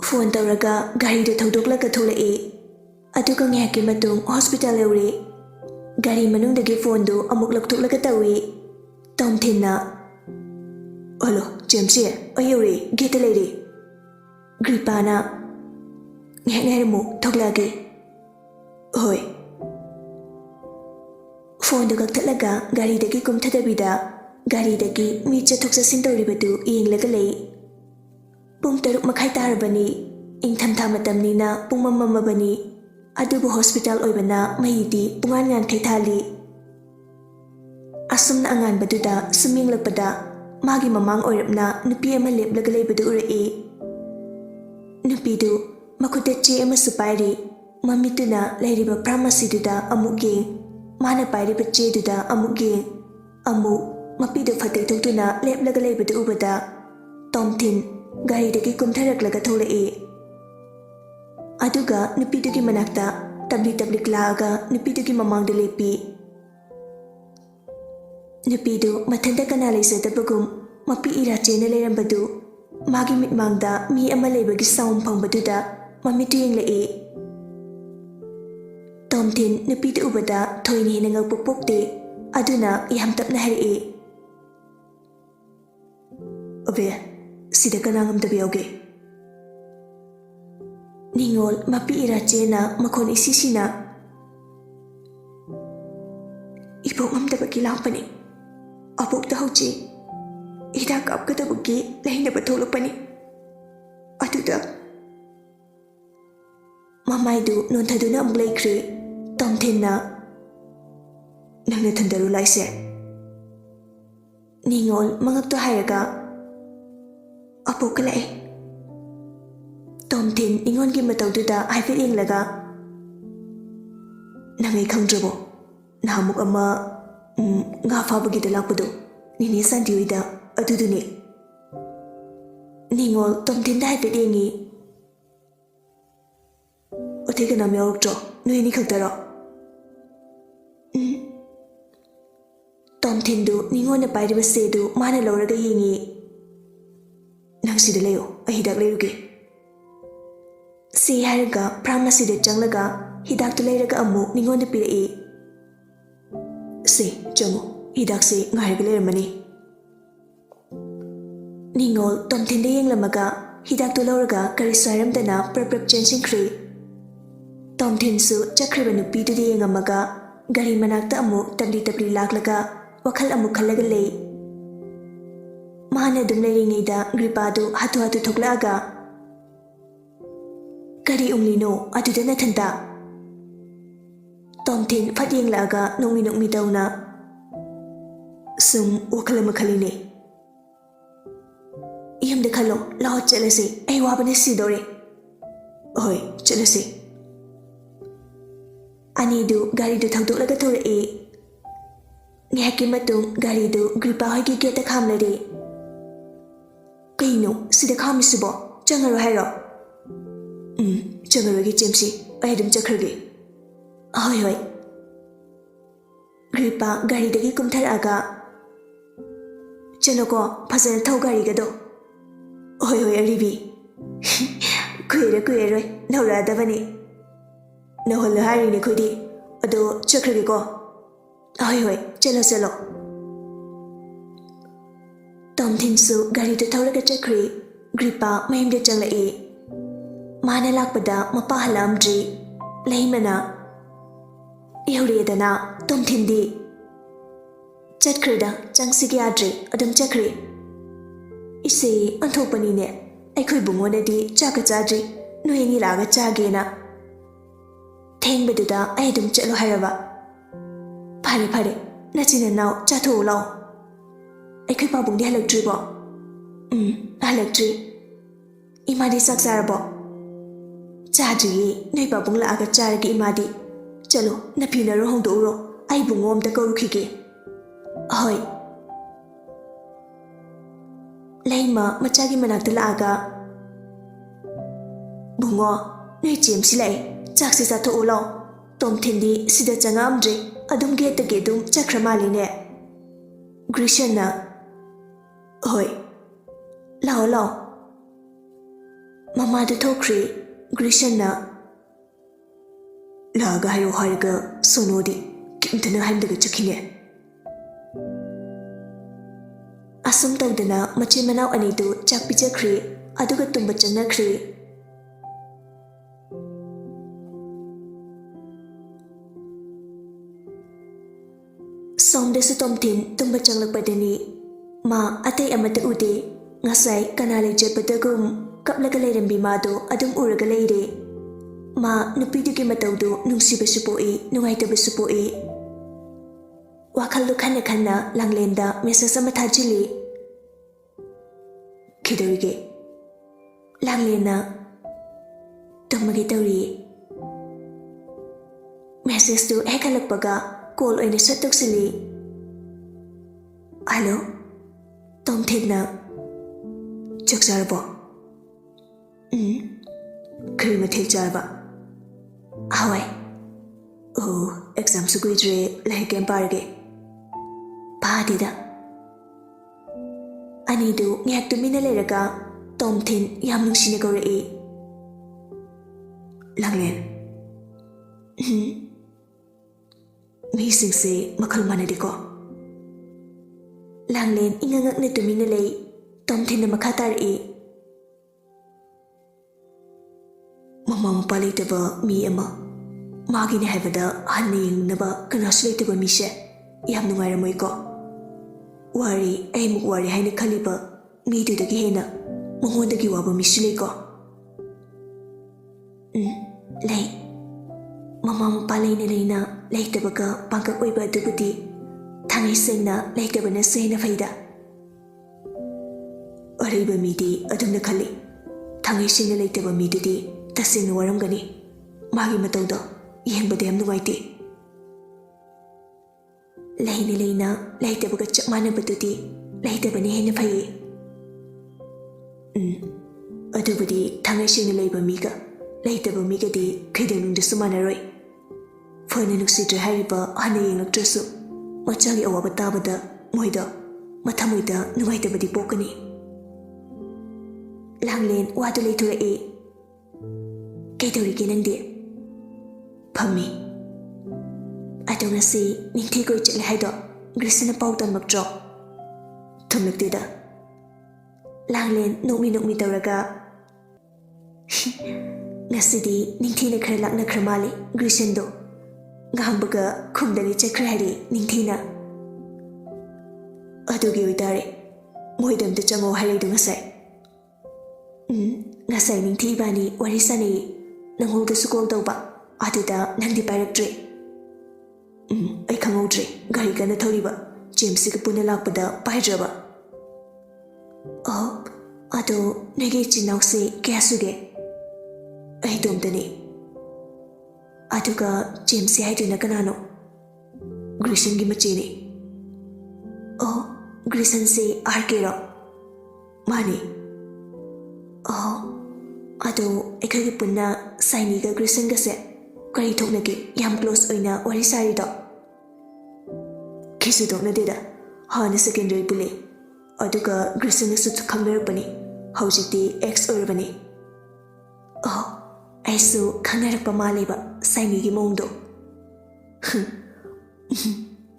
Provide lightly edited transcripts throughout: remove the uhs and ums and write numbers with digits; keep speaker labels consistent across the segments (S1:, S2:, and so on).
S1: Phone tawraga gari da thawdoklaga tholai aduga ngaki matung hospital eure gari manungdagi phone do amuk lakthoklaga tawi Tomthinna Hello James ayure gete lady Gripana nghermu thoklage Hoi Phone do gaktalaga gari dagi kumthadabida gari dagi mi chathok chasin tawribadu yenglaga lei Pung taruk makai tarabani ing thamtha matamnina pung mamamabani adubu hospital oibana mayidi pungan ngan kai thali asumna angan baduda suming lakpada magi mamang oirapna nupi ama leplaga leibadu urai nupi du makuda che ama supairi mamituna leiriba pharmacy duda amuge mana pairiba che duda amuge amu mapidu fatai tokduna leplaga leibadu ubada Tomthin gari dagi kumtharaklaga tholai aduga nupidugi manakta tablik laaga nupidugi mamangda lepi nupidu mathanda kana leisatapagum mapi ira chena leirambadu magi mitmangda mi ama leibagi sound phangbaduda mamitu yenglai Tomthin nupidu ubada thoini hena ngakpokpokte aduna yam tapna hari Abe Sida kanangam da biyawge. Ningol mapi ira chena makon isisina. Ipok ngam da bagi lampani. Apok da hauchi. Ida kap ka da bagi lahin da batolok pani. Atuda. Mamai du non thaduna amuk laikre. Tomthinna. Nangna thandaru laise. Ningol mangak to hairaga. Apokalai Tomthin ingon gi matawduda haifet yenglaga nangai khangdrabo nahamuk ama nga fabagi da lakpado nini sandiwida aduduni ningol Tomthin da haifet yengi otega nam yaurokjo nuini khagdaro Tomthin du ningon na pairiba sedu mana lauraga yengi Nang sida layo, hidak layuge. Si haraga pharmacy da changlaga hidak tu layraga amu ningon da pirai. Si chango hidak si ngaraga layramani. Ningol Tomthin da yenglamaga hidak tu lauraga kari swaramdana prap chensingkri. Tomthin su chakriba nupi tu da yengamaga gari manakta amu tabli laklaga wakal amu khalaga lay. Mana dum leiringida gripadu hatu thoklaga kari unglino aduda nathanda Tomthin phatyeng laga nongmi tauna sum wakala makhaline yamda khalo lao chalase ai wabane sidore hoi chalase ani du gari du thawdoklaga thorai ngaki matung gari du gripa hoigi geta khamlare Kaino, sida khamisibo, changaro hairo. Changaro gi Jamesi, ayadum chakhrage. Hoi. Gripa gari dagi kumtharaga. Chanoko, phasana thau gari gado. Hoi aribi. Kuire, naura davani. Nahol hari ni khudi, ado chakhrage ko. Hoi, chalo. Tomthin su gari da thauraga chakri gripa mayimda changlai mana lakpada mapa halamdri leimana yauredana Tomthin di chatkrida changsigi adri adam chakri ise anthopani ne aikhoi bungona di chaka chadri noyeni laga chagena thengbeduda aidum chalo hairaba phare nachina naw chatho law Aikhoi pabung di halakdri bo. Halakdri. Imadi saksarabo. Chadri noi pabung la aga charagi imadi. Chalo napina ro hong do ro. Ai bungom da kaurukhige. Hoi. Laima machagi manakta la aga. Bungo noi James lai. Chaksi sa tho ulo. Tomthin di sida changamdri. Adum geta gedum chakramali ne. Grishana Hoi Lao ꯃꯃꯥꯗꯨ ꯊꯣꯛꯈ꯭ꯔꯦ ꯒ꯭ꯔꯤꯁꯟꯅ ꯂꯥꯛꯑꯒ ꯍꯥꯏꯔꯣ ꯍꯥꯏꯔꯒ ꯁꯣꯅꯣꯗꯤ ꯀꯤꯝꯇꯅ ꯍꯥꯏꯔꯝꯗꯒ ꯆꯠꯈꯤꯅꯦ ꯑꯁꯨꯝ ꯇꯧꯗꯅ ꯃꯆꯤꯟ ꯃꯅꯥꯎ ꯑꯅꯤꯗꯨ ꯆꯥꯛ ꯄꯤꯖꯈ꯭ꯔꯦ ꯑꯗꯨꯒ ꯇꯨꯝꯕ ꯆꯪꯅꯈ꯭ꯔꯦ ꯁꯣꯝꯗꯁꯨ ꯇꯣꯝꯊꯤꯟ ꯇꯨꯝꯕ ꯆꯪꯂꯛꯄꯗꯅꯤ ꯃꯥ ꯑꯇꯩ ꯑꯃꯠꯇ ꯎꯗꯦ ꯉꯁꯥꯏ ꯀꯅꯥ ꯂꯩꯖꯕꯗꯒꯨꯝ ꯀꯞꯂꯒ ꯂꯩꯔꯝꯕꯤ ꯃꯥꯗꯣ ꯑꯗꯨꯝ ꯎꯔꯒ ꯂꯩꯔꯦ ꯃꯥ ꯅꯨꯄꯤꯗꯨꯒꯤ ꯃꯇꯧꯗꯨ ꯅꯨꯡꯁꯤꯕꯁꯨ ꯄꯣꯛꯏ ꯅꯨꯡꯉꯥꯏꯇꯕꯁꯨ ꯄꯣꯛꯏ ꯋꯥꯈꯜꯗꯨ ꯈꯟꯅ ꯈꯟꯅ ꯂꯥꯡꯂꯦꯟꯗ ꯃꯦꯁꯦꯖ ꯑꯃ ꯊꯥꯖꯤꯜꯂꯤ ꯀꯩꯗꯧꯔꯤꯒꯦ ꯂꯥꯡꯂꯦꯟꯅ ꯇꯨꯝꯃꯒꯦ ꯇꯧꯔꯤ ꯃꯦꯁꯦꯖꯇꯨ ꯍꯦꯛ ꯍꯜꯂꯛꯄꯒ ꯀꯣꯜ ꯑꯣꯏꯅ ꯁꯠ ꯇꯧꯁꯤꯜꯂꯤ ꯍꯜꯂꯣ ꯇꯣꯝꯊꯤꯟꯅ ꯆꯥꯛ ꯆꯥꯔꯕꯣ ꯀꯔꯤ ꯃꯊꯦꯜ ꯆꯥꯔꯕ ꯍꯋꯥꯏ ꯑꯣ ꯑꯦꯛꯖꯥꯝꯁꯨ ꯀꯨꯏꯗ꯭ꯔꯦ ꯂꯥꯏꯔꯤꯛ ꯀꯌꯥꯝ ꯄꯥꯔꯒꯦ ꯄꯥꯗꯦꯗ ꯑꯅꯤꯗꯨ ꯉꯥꯏꯍꯥꯛ ꯇꯨꯃꯤꯟꯅ ꯂꯩꯔꯒ ꯇꯣꯝꯊꯤꯟ ꯌꯥꯝ ꯅꯨꯡꯁꯤꯅ ꯀꯧꯔꯛꯏ ꯂꯥꯡꯂꯦꯟ ꯃꯤꯁꯤꯡꯁꯦ ꯃꯈꯜ ꯃꯥꯟꯅꯗꯦꯀꯣ ꯂꯥꯡꯂꯦꯟ ꯏꯉꯛꯉꯛꯅ ꯇꯨꯃꯤꯟꯅ ꯂꯩ ꯇꯣꯝꯊꯤꯟꯅ ꯃꯈꯥ ꯇꯥꯔꯛꯏ ꯃꯃꯥ ꯃꯄꯥ ꯂꯩꯇꯕ ꯃꯤ ꯑꯃ ꯃꯥꯒꯤꯅꯦ ꯍꯥꯏꯕꯗ ꯍꯟꯅ ꯌꯦꯡꯅꯕ ꯀꯅꯥꯁꯨ ꯂꯩꯇꯕ ꯃꯤꯁꯦ ꯌꯥꯝ ꯅꯨꯡꯉꯥꯏꯔꯝꯃꯣꯏꯀꯣ ꯋꯥꯔꯤ ꯑꯩꯃꯨꯛ ꯋꯥꯔꯤ ꯍꯥꯏꯅ ꯈꯜꯂꯤꯕ ꯃꯤꯗꯨꯗꯒꯤ ꯍꯦꯟꯅ ꯃꯉꯣꯟꯗꯒꯤ ꯋꯥꯕ ꯃꯤꯁꯨ ꯂꯩꯀꯣ ꯂꯩ ꯃꯃꯥ ꯃꯄꯥ ꯂꯩꯅ ꯂꯩꯅ ꯂꯩꯇꯕꯒ ꯄꯥꯡꯀꯛ ꯑꯣꯏꯕ ꯑꯗꯨꯕꯨꯗꯤ ꯊꯥꯡꯉꯩ ꯁꯦꯡꯅ ꯂꯩꯇꯕꯅꯁꯨ ꯍꯦꯟꯅ ꯐꯩꯗ ꯑꯔꯩꯕ ꯃꯤꯗꯤ ꯑꯗꯨꯝꯅ ꯈꯜꯂꯤ ꯊꯥꯡꯉꯩ ꯁꯦꯡꯅ ꯂꯩꯇꯕ ꯃꯤꯗꯨꯗꯤ ꯇꯁꯦꯡꯅ ꯋꯥꯔꯝꯒꯅꯤ ꯃꯥꯒꯤ ꯃꯇꯧꯗꯣ ꯌꯦꯡꯕꯗ ꯌꯥꯝ ꯅꯨꯡꯉꯥꯏꯇꯦ ꯂꯩꯅ ꯂꯩꯅ ꯂꯩꯇꯕꯒ ꯆꯞ ꯃꯥꯟꯅꯕꯗꯨꯗꯤ ꯂꯩꯇꯕꯅ ꯍꯦꯟꯅ ꯐꯩꯌꯦ ꯑꯗꯨꯕꯨꯗꯤ ꯊꯥꯡꯉꯩ ꯁꯦꯡꯅ ꯂꯩꯕ ꯃꯤꯒ ꯂꯩꯇꯕ ꯃꯤꯒꯗꯤ ꯀꯩꯗꯧꯅꯨꯡꯗꯁꯨ ꯃꯥꯟꯅꯔꯣꯏ ꯐꯅ ꯅꯨꯡꯁꯤꯗ꯭ꯔꯦ ꯍꯥꯏꯔꯤꯕ ꯍꯟꯅ ꯌꯦꯡꯂꯛꯇ꯭ꯔꯁꯨ ꯃꯆꯥꯒꯤ ꯑꯋꯥꯕ ꯇꯥꯕꯗ ꯃꯣꯏꯗ ꯃꯊꯃꯣꯏꯗ ꯅꯨꯡꯉꯥꯏꯇꯕꯗꯤ ꯄꯣꯛꯀꯅꯤ ꯂꯥꯡꯂꯦꯟ ꯋꯥꯗꯨ ꯂꯩꯊꯣꯔꯛꯏ ꯀꯩꯗꯧꯔꯤꯒꯦ ꯅꯪꯗꯤ ꯐꯝꯃꯤ ꯑꯗꯣ ꯉꯁꯤ ꯅꯤꯡꯊꯤ ꯀꯣꯏ ꯆꯠꯂꯦ ꯍꯥꯏꯗꯣ ꯒ꯭ꯔꯤꯁꯅ ꯄꯥꯎ ꯇꯝꯂꯛꯇ꯭ꯔꯣ ꯊꯝꯂꯛꯇꯦꯗ ꯂꯥꯡꯂꯦꯟ ꯅꯣꯛꯃꯤ ꯅꯣꯛꯃꯤ ꯇꯧꯔꯒ ꯉꯁꯤꯗꯤ ꯅꯤꯡꯊꯤꯅ ꯈꯔ ꯂꯥꯛꯅꯈ꯭ꯔ ꯃꯥꯜꯂꯤ ꯒ꯭ꯔꯤꯁꯟꯗꯣ ꯉꯥꯡꯕꯒ ꯈꯨꯝꯗꯒꯤ ꯆꯠꯈ꯭ꯔꯦ ꯍꯥꯏꯔꯤ ꯅꯤꯡꯊꯤꯅ ꯑꯗꯨꯒꯤ ꯑꯣꯏꯇꯥꯔꯦ ꯃꯣꯏꯗ ꯑꯝꯇ ꯆꯪꯉꯣ ꯍꯥꯏꯔꯛꯏꯗꯣ ꯉꯁꯥꯏ ꯉꯁꯥꯏ ꯅꯤꯡꯊꯤ ꯏꯕꯥꯅꯤ ꯋꯥꯔꯤ ꯁꯥꯟꯅꯩ ꯅꯪꯉꯣꯟꯗꯁꯨ ꯀꯣꯜ ꯇꯧꯕ ꯑꯗꯨꯗ ꯅꯪꯗꯤ ꯄꯥꯏꯔꯛꯇ꯭ꯔꯦ ꯑꯩ ꯈꯪꯍꯧꯗ꯭ꯔꯦ ꯒꯥꯔꯤ ꯀꯟꯅ ꯊꯧꯔꯤꯕ ꯖꯦꯝꯁꯤꯒ ꯄꯨꯟꯅ ꯂꯥꯛꯄꯗ ꯄꯥꯏꯗ꯭ꯔꯕ ꯑꯗꯣ ꯅꯣꯏꯒꯤ ꯏꯆꯤꯟ ꯏꯅꯥꯎꯁꯦ ꯀꯌꯥ ꯁꯨꯒꯦ ꯑꯩ ꯏꯇꯣꯝꯇꯅꯤ ꯑꯗꯨꯒ ꯖꯦꯝꯁꯤ ꯍꯥꯏꯗꯨꯅ ꯀꯅꯥꯅꯣ ꯒ꯭ꯔꯤꯁꯟꯒꯤ ꯃꯆꯦꯅꯤ ꯒ꯭ꯔꯤꯁꯟꯁꯦ RKꯔꯣ ꯃꯥꯅꯤ ꯑꯗꯣ ꯑꯩꯈꯣꯏꯒꯤ ꯄꯨꯟꯅ ꯁꯥꯏꯅꯤꯒ ꯒ꯭ꯔꯤꯁꯟꯒꯁꯦ ꯀꯔꯤ ꯊꯣꯛꯅꯒꯦ ꯌꯥꯝ ꯀ꯭ꯂꯣꯁ ꯑꯣꯏꯅ ꯋꯥꯔꯤ ꯁꯥꯔꯤꯗꯣ ꯀꯩꯁꯨ ꯊꯣꯛꯅꯗꯦꯗ ꯍꯥꯟꯅ ꯁꯦꯀꯦꯟꯗꯔꯤ ꯄꯨꯜꯂꯤ ꯑꯗꯨꯒ ꯒ꯭ꯔꯤꯁꯟꯅꯁꯨ ꯈꯪꯅꯔꯛꯄꯅꯤ ꯍꯧꯖꯤꯛꯇꯤ ꯑꯦꯛꯁ ꯑꯣꯏꯔꯕꯅꯤ ꯑꯩꯁꯨ ꯈꯪꯅꯔꯛꯄ ꯃꯥꯜꯂꯦꯕ ꯁꯥꯏꯅꯤꯒꯤ ꯃꯑꯣꯡꯗꯣ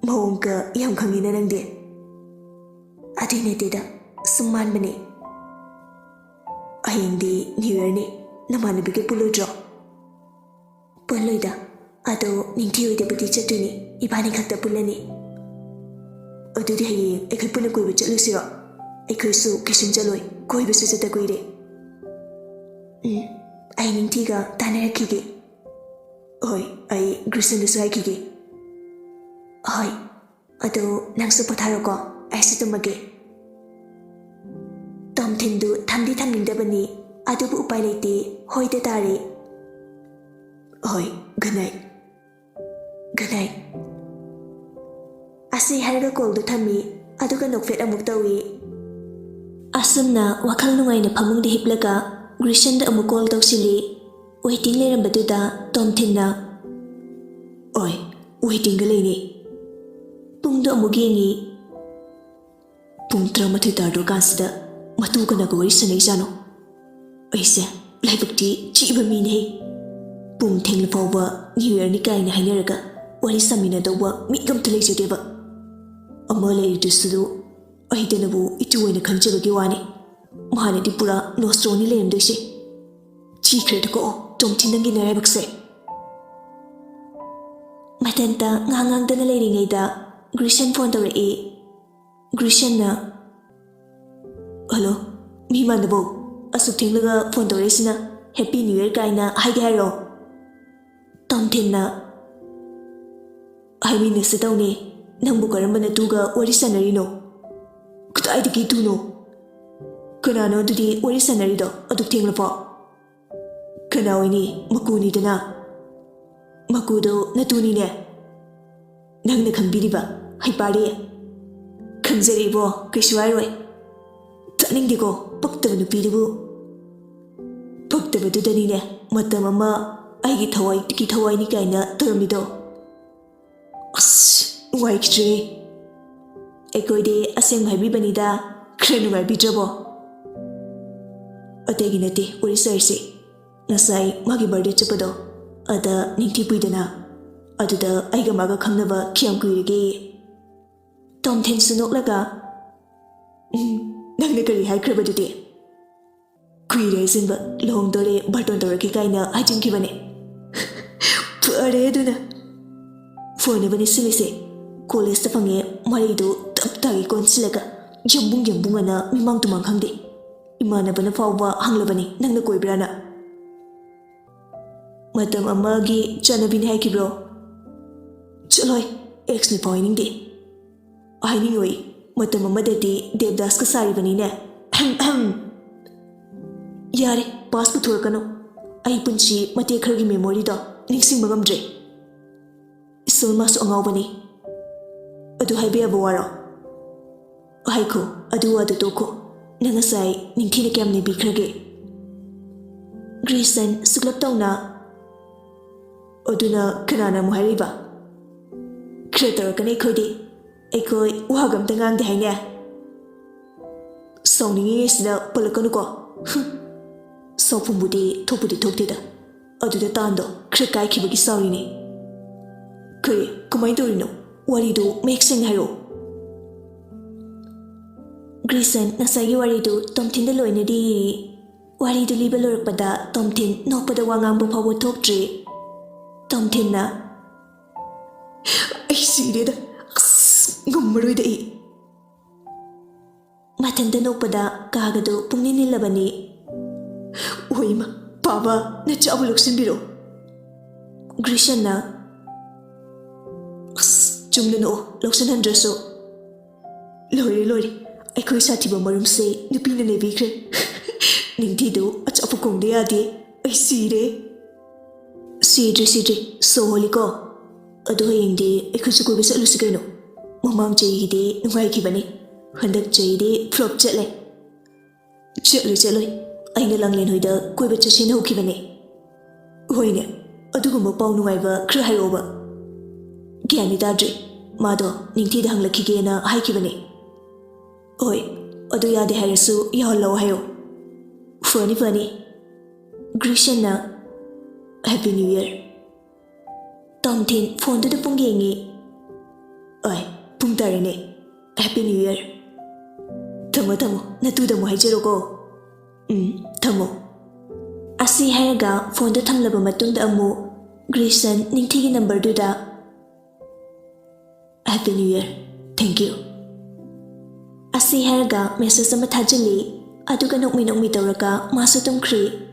S1: ꯃꯑꯣꯡꯒ ꯌꯥꯝ ꯈꯪꯉꯤꯅ ꯅꯪꯗꯤ ꯑꯗꯨꯏ ꯅꯠꯇꯦꯗ ꯁꯨꯝ ꯃꯥꯟꯕꯅꯦ ꯍꯌꯦꯡꯗꯤ ꯅ꯭ꯌꯨ ꯌꯔꯅꯤ ꯅꯃꯥꯟꯅꯕꯤꯒ ꯄꯨꯜꯂꯣꯏꯗ꯭ꯔꯣ ꯄꯨꯜꯂꯣꯏꯗ ꯑꯗꯣ ꯅꯤꯡꯊꯤ ꯍꯣꯏꯗꯕꯨꯗꯤ ꯆꯠꯇꯣꯏꯅꯤ ꯏꯕꯥꯅꯤ ꯈꯛꯇ ꯄꯨꯜꯂꯅꯤ ꯑꯗꯨꯗꯤ ꯍꯌꯦꯡ ꯑꯩꯈꯣꯏ ꯄꯨꯟꯅ ꯀꯣꯏꯕ ꯆꯠꯂꯨꯁꯤꯔꯣ ꯑꯩꯈꯣꯏꯁꯨ ꯀꯩꯁꯨꯝ ꯆꯠꯂꯣꯏ ꯀꯣꯏꯕꯁꯨ ꯆꯠꯇ ꯀꯨꯏꯔꯦ ꯑꯩ ꯅꯤꯡꯊꯤꯒ ꯇꯥꯟꯅꯔꯛꯈꯤꯒꯦ ꯍꯣꯏ ꯑꯩ ꯒ꯭ꯔꯤꯁꯟꯗꯁꯨ ꯍꯥꯏꯈꯤꯒꯦ ꯍꯣꯏ ꯑꯗꯣ ꯅꯪꯁꯨ ꯄꯣꯊꯥꯔꯣꯀꯣ ꯑꯩꯁꯨ ꯇꯨꯝꯃꯒꯦ ꯇꯣꯝꯊꯤꯟꯗꯨ ꯊꯝꯗꯤ ꯊꯝꯅꯤꯡꯗꯕꯅꯤ ꯑꯗꯨꯕꯨ ꯎꯄꯥꯏ ꯂꯩꯇꯦ ꯍꯣꯏꯗ ꯇꯥꯔꯦ ꯍꯣꯏ ꯒꯨꯗ ꯅꯥꯏꯠ ꯒꯨꯗ ꯅꯥꯏꯠ ꯑꯁꯤ ꯍꯥꯏꯔꯒ ꯀꯣꯜꯗꯨ ꯊꯝꯃꯤ ꯑꯗꯨꯒ ꯅꯣꯛꯐꯦꯠ ꯑꯃꯨꯛ ꯇꯧꯏ ꯑꯁꯨꯝꯅ ꯋꯥꯈꯜ ꯅꯨꯡꯉꯥꯏꯅ ꯐꯃꯨꯡꯗ ꯍꯤꯞꯂꯒ ꯒ꯭ꯔꯤꯁꯟꯗ ꯑꯃꯨꯛ ꯀꯣꯜ ꯇꯧꯁꯤꯜꯂꯤ ꯋꯦꯇꯤꯡ ꯂꯩꯔꯝꯕꯗꯨꯗ ꯇꯣꯝꯊꯤꯟꯅ ꯑꯣꯏ ꯋꯦꯇꯤꯡꯒ ꯂꯩꯅꯤ ꯄꯨꯡꯗꯣ ꯑꯃꯨꯛ ꯌꯦꯡꯉꯤ ꯄꯨꯡ 12 ꯇꯥꯔꯗꯣ ꯀꯥꯟꯁꯤꯗ ꯃꯇꯨ ꯀꯅꯥꯒ ꯋꯥꯔꯤ ꯁꯥꯟꯅꯩꯖꯥꯅꯣ ꯑꯩꯁꯦ laibakti chiba mini pung thengla fawba new year ni kaina hainaraga wari samina dawba mi gamta leijadeba amma leidusudu aidanabu ituwaina khanjabagi wani mahanadi pura nostroni leimdoise chikhreda ko tomthinangi naraibakse matanta ngangang dana leiringaida Grishan phone tawrei Grishan na hello mi manabo asuk thenglaga phone tawreisina happy new year kaina haige hairo tomthin na I mean setawne nangbu karambana tuga wari sanarino kutaidagi tuno kanano dudi wari sanarido aduk thenglafo kanaoini makuni dana makudo natuni ne nangna khambiriba haipari khanjaribo kaishwairoi taningdiko paktaba nupidibu paktaba dudani ne matam ama aigi thawai ni kaina toramido as waiktre ekoide aseng bhabi banida krenu ngai bitrabo ategi nate ori sarse nasai magi birthday chapado ada ningthi puidana aduda aiga maga khangnaba khiam kuirege tom then sunok-laga nangna kari haikrabadute kuire sinba longdore barton doraki kaina hajingkibane pare aduna phone bani silise college ta fange maridu taptagi konsilaga jambung ana mimang tumang khangde imana bana fawba hanglabani nangna koibrana matam amagi chanabini haikibro chaloi ex ni pointing de aini oi matam amadati devdas ka sari bani ne yare pass pu thorkano ai punchi mate khargi memory do ningsing magamdre isul mas angau bani adu haibe abawaro haiko adu toko nangasai ningthina kamne bikrage Grayson suklap tawna aduna kanana mu hariba kreator kane khodi ekoi wagam tangang de haine songningi sida polakanu ko sopumudi thokda aduda tando krekai khibagi sauri ne kare kumai dorino wari do make sing haro Grayson nasagi wari do tomthin da loina di wari do liba lorakpada tomthin nokpada wangang bo phawo thoktre tomthin na ai sireda ngummaroi da matanda nokpada kagado pungnini labani oima papa na chabu loksinbiro Grayson na chumna no loksan handraso lori aikoi sathiba marumse nupina nebikre ningthido achapu kongde ade ai sire so holiko ado yengde aikoi ko bisa lusikeno mamam chayide nungai kibani handak chayide flop cheloi aina langlen hoida koi bacha sin ho kibani hoine adugumba pau nungai ba khra hayoba gyani dadre mado ningthi da hanglakhi na haikibani oi adu yade harasu yahlo hayo funny Grayson na happy new year tomthin phone da pungengi oi pungtare ne happy new year thamo natu da mo haijero ko thamo asi haraga phone da thamlaba matungda amu Grayson ningthi gi number du da happy new year thank you asi haraga message ama thajali aduga nokmi tawraka masu tumkhri